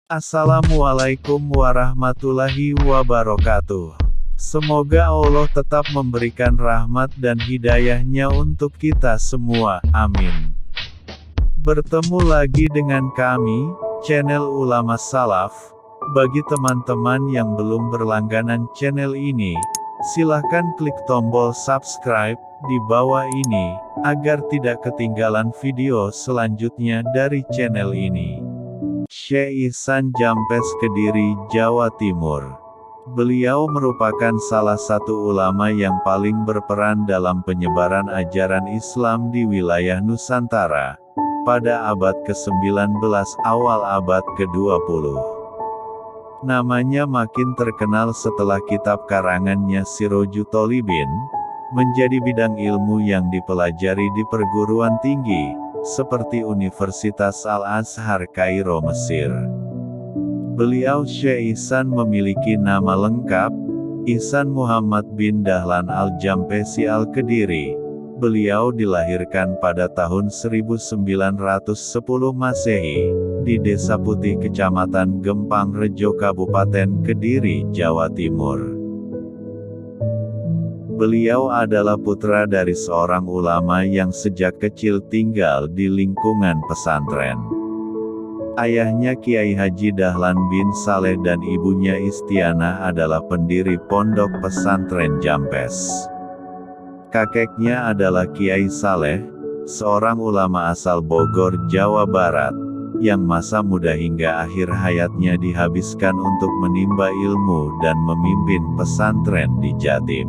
Assalamualaikum warahmatullahi wabarakatuh. Semoga Allah tetap memberikan rahmat dan hidayahnya untuk kita semua, amin. Bertemu lagi dengan kami, channel Ulama Salaf. Bagi teman-teman yang belum berlangganan channel ini, silahkan klik tombol subscribe di bawah ini, agar tidak ketinggalan video selanjutnya dari channel ini. Syekh Ihsan Jampes, Kediri, Jawa Timur. Beliau merupakan salah satu ulama yang paling berperan dalam penyebaran ajaran Islam di wilayah Nusantara, pada abad ke-19 awal abad ke-20. Namanya makin terkenal setelah kitab karangannya Sirojut Tholibin, menjadi bidang ilmu yang dipelajari di perguruan tinggi, seperti Universitas Al-Azhar Kairo, Mesir. Beliau Syekh Ihsan memiliki nama lengkap, Ihsan Muhammad bin Dahlan Al-Jampesi Al-Kediri. Beliau dilahirkan pada tahun 1910 Masehi, di Desa Putih Kecamatan Gempang Rejo Kabupaten Kediri, Jawa Timur. Beliau adalah putra dari seorang ulama yang sejak kecil tinggal di lingkungan pesantren. Ayahnya Kiai Haji Dahlan bin Saleh dan ibunya Istianah adalah pendiri pondok pesantren Jampes. Kakeknya adalah Kiai Saleh, seorang ulama asal Bogor, Jawa Barat, yang masa muda hingga akhir hayatnya dihabiskan untuk menimba ilmu dan memimpin pesantren di Jatim.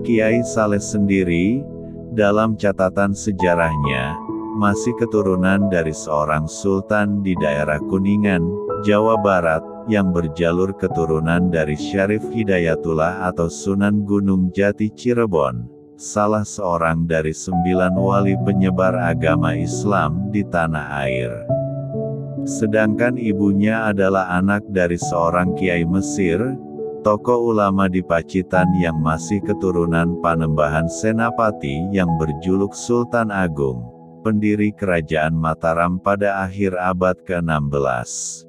Kiai Saleh sendiri, dalam catatan sejarahnya, masih keturunan dari seorang sultan di daerah Kuningan, Jawa Barat, yang berjalur keturunan dari Syarif Hidayatullah atau Sunan Gunung Jati Cirebon, salah seorang dari 9 wali penyebar agama Islam di tanah air. Sedangkan ibunya adalah anak dari seorang kiai Mesir, tokoh ulama di Pacitan yang masih keturunan Panembahan Senapati yang berjuluk Sultan Agung, pendiri kerajaan Mataram pada akhir abad ke-16.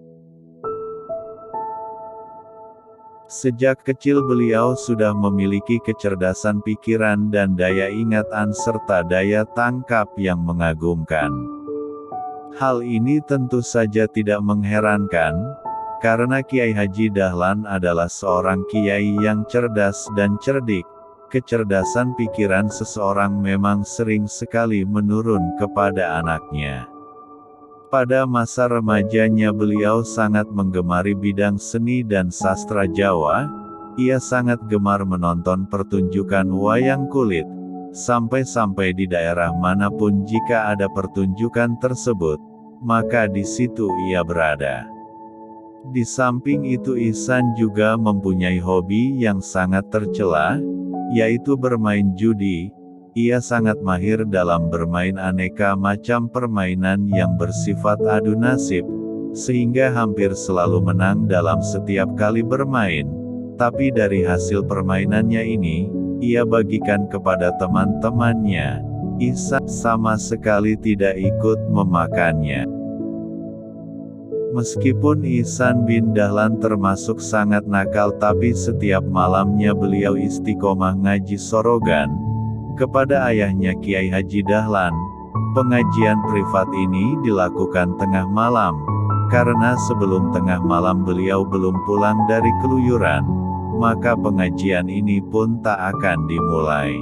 Sejak kecil beliau sudah memiliki kecerdasan pikiran dan daya ingatan serta daya tangkap yang mengagumkan. Hal ini tentu saja tidak mengherankan, karena Kiai Haji Dahlan adalah seorang kiai yang cerdas dan cerdik. Kecerdasan pikiran seseorang memang sering sekali menurun kepada anaknya. Pada masa remajanya beliau sangat menggemari bidang seni dan sastra Jawa. Ia sangat gemar menonton pertunjukan wayang kulit. Sampai-sampai di daerah manapun jika ada pertunjukan tersebut, maka di situ ia berada. Di samping itu Ihsan juga mempunyai hobi yang sangat tercela, yaitu bermain judi. Ia sangat mahir dalam bermain aneka macam permainan yang bersifat adu nasib, sehingga hampir selalu menang dalam setiap kali bermain. Tapi dari hasil permainannya ini, ia bagikan kepada teman-temannya. Ihsan sama sekali tidak ikut memakannya. Meskipun Ihsan bin Dahlan termasuk sangat nakal, tapi setiap malamnya beliau istiqomah ngaji sorogan kepada ayahnya Kiai Haji Dahlan. Pengajian privat ini dilakukan tengah malam, karena sebelum tengah malam beliau belum pulang dari keluyuran, maka pengajian ini pun tak akan dimulai.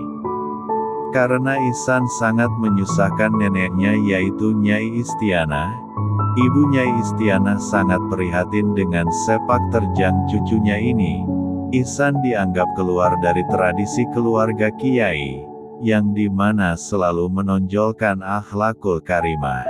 Karena Ihsan sangat menyusahkan neneknya yaitu Nyai Istianah, ibu Nyai Istianah sangat prihatin dengan sepak terjang cucunya ini. Ihsan dianggap keluar dari tradisi keluarga kiai, yang dimana selalu menonjolkan akhlakul karimah.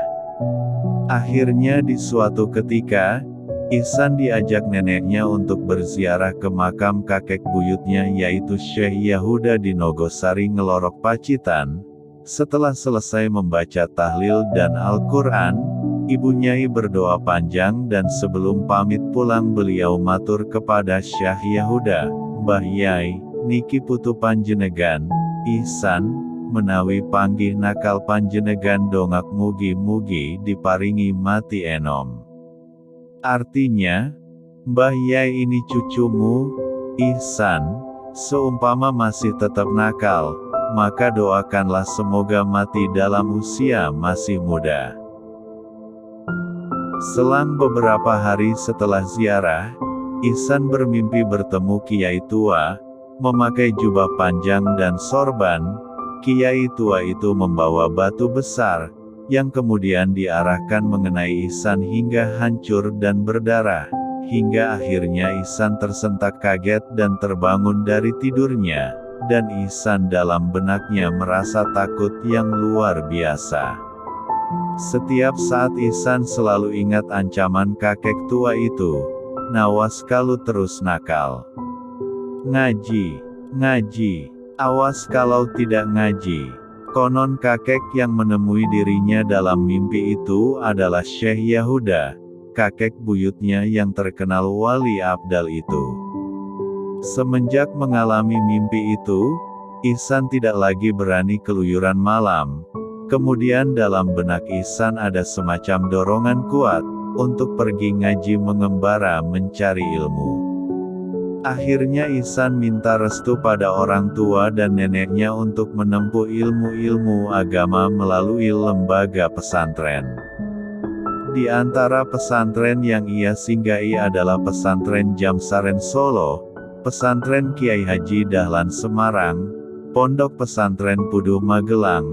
Akhirnya di suatu ketika, Ihsan diajak neneknya untuk berziarah ke makam kakek buyutnya yaitu Syekh Yahuda di Nogosari Ngelorok Pacitan. Setelah selesai membaca tahlil dan Al-Quran, Ibu Nyai berdoa panjang dan sebelum pamit pulang beliau matur kepada Syekh Yahuda, "Mbah Yai, niki putu panjenengan, Ihsan, menawi panggih nakal panjenengan dongak mugi-mugi diparingi mati enom." Artinya, Mbah Yai ini cucumu, Ihsan, seumpama masih tetap nakal, maka doakanlah semoga mati dalam usia masih muda. Selang beberapa hari setelah ziarah, Ihsan bermimpi bertemu Kiai tua, memakai jubah panjang dan sorban. Kiai tua itu membawa batu besar, yang kemudian diarahkan mengenai Ihsan hingga hancur dan berdarah, hingga akhirnya Ihsan tersentak kaget dan terbangun dari tidurnya, dan Ihsan dalam benaknya merasa takut yang luar biasa. Setiap saat Ihsan selalu ingat ancaman kakek tua itu, "Nawas kalau terus nakal. Ngaji, ngaji, awas kalau tidak ngaji." Konon kakek yang menemui dirinya dalam mimpi itu adalah Syekh Yahuda, kakek buyutnya yang terkenal wali abdal itu. Semenjak mengalami mimpi itu, Ihsan tidak lagi berani keluyuran malam. Kemudian dalam benak Ihsan ada semacam dorongan kuat, untuk pergi ngaji mengembara mencari ilmu. Akhirnya Ihsan minta restu pada orang tua dan neneknya untuk menempuh ilmu-ilmu agama melalui lembaga pesantren. Di antara pesantren yang ia singgahi adalah pesantren Jamsaren Solo, pesantren Kiai Haji Dahlan Semarang, pondok pesantren Puduh Magelang,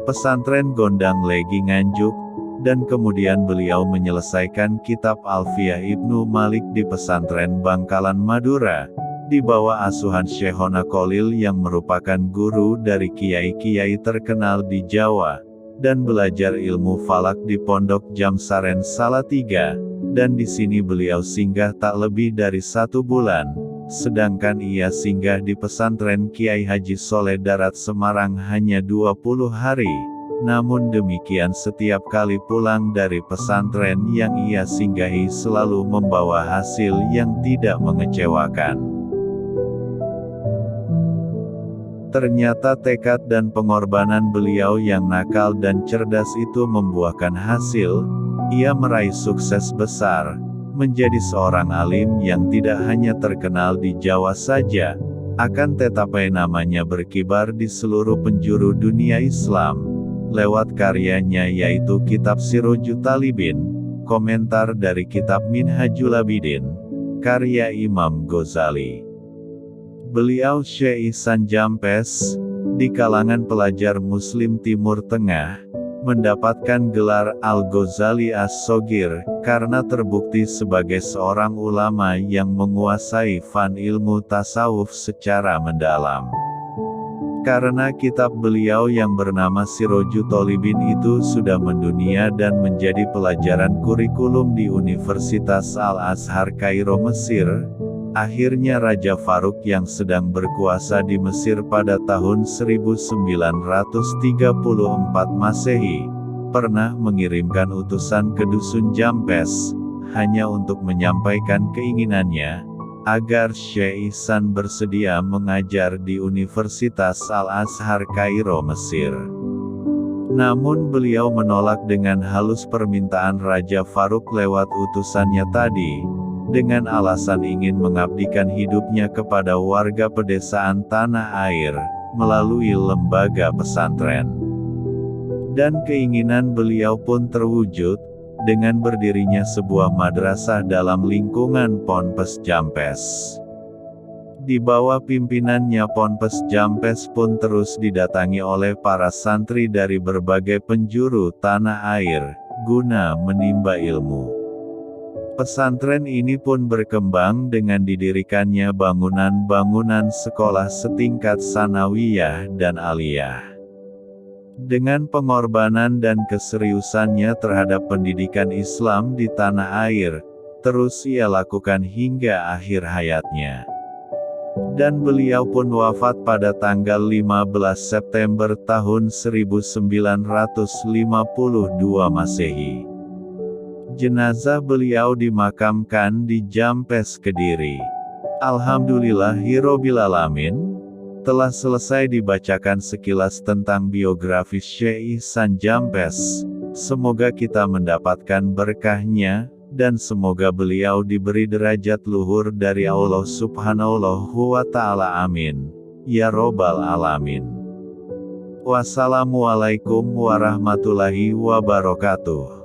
pesantren Gondang Legi Nganjuk, dan kemudian beliau menyelesaikan kitab Alfiyah Ibnu Malik di pesantren Bangkalan Madura, di bawah asuhan Syekhona Kholil yang merupakan guru dari kiai-kiai terkenal di Jawa, dan belajar ilmu falak di pondok Jamsaren Salatiga, dan di sini beliau singgah tak lebih dari 1 bulan, sedangkan ia singgah di pesantren Kiai Haji Soleh Darat Semarang hanya 20 hari. Namun demikian setiap kali pulang dari pesantren yang ia singgahi selalu membawa hasil yang tidak mengecewakan. Ternyata tekad dan pengorbanan beliau yang nakal dan cerdas itu membuahkan hasil. Ia meraih sukses besar, menjadi seorang alim yang tidak hanya terkenal di Jawa saja, akan tetapi namanya berkibar di seluruh penjuru dunia Islam, lewat karyanya yaitu kitab Sirojut Talibin, komentar dari kitab Minhajul Abidin, karya Imam Ghazali. Beliau Syekh Ihsan Jampes, di kalangan pelajar Muslim Timur Tengah, mendapatkan gelar Al-Ghazali As-Shogir, karena terbukti sebagai seorang ulama yang menguasai fan ilmu tasawuf secara mendalam. Karena kitab beliau yang bernama Sirojut Talibin itu sudah mendunia dan menjadi pelajaran kurikulum di Universitas Al-Azhar Kairo Mesir, akhirnya Raja Farouk yang sedang berkuasa di Mesir pada tahun 1934 Masehi, pernah mengirimkan utusan ke Dusun Jampes, hanya untuk menyampaikan keinginannya, agar Syekh Ihsan bersedia mengajar di Universitas Al-Azhar Kairo Mesir. Namun beliau menolak dengan halus permintaan Raja Farouk lewat utusannya tadi, dengan alasan ingin mengabdikan hidupnya kepada warga pedesaan tanah air, melalui lembaga pesantren. Dan keinginan beliau pun terwujud, dengan berdirinya sebuah madrasah dalam lingkungan Ponpes Jampes. Di bawah pimpinannya Ponpes Jampes pun terus didatangi oleh para santri dari berbagai penjuru tanah air, guna menimba ilmu. Pesantren ini pun berkembang dengan didirikannya bangunan-bangunan sekolah setingkat sanawiyah dan aliyah. Dengan pengorbanan dan keseriusannya terhadap pendidikan Islam di tanah air, terus ia lakukan hingga akhir hayatnya. Dan beliau pun wafat pada tanggal 15 September tahun 1952 Masehi. Jenazah beliau dimakamkan di Jampes, Kediri. Alhamdulillahirobbil alamin. Telah selesai dibacakan sekilas tentang biografi Syekh Ihsan Jampes. Semoga kita mendapatkan berkahnya, dan semoga beliau diberi derajat luhur dari Allah Subhanahu wa Ta'ala. Amin. Ya Robbal Alamin. Wassalamualaikum warahmatullahi wabarakatuh.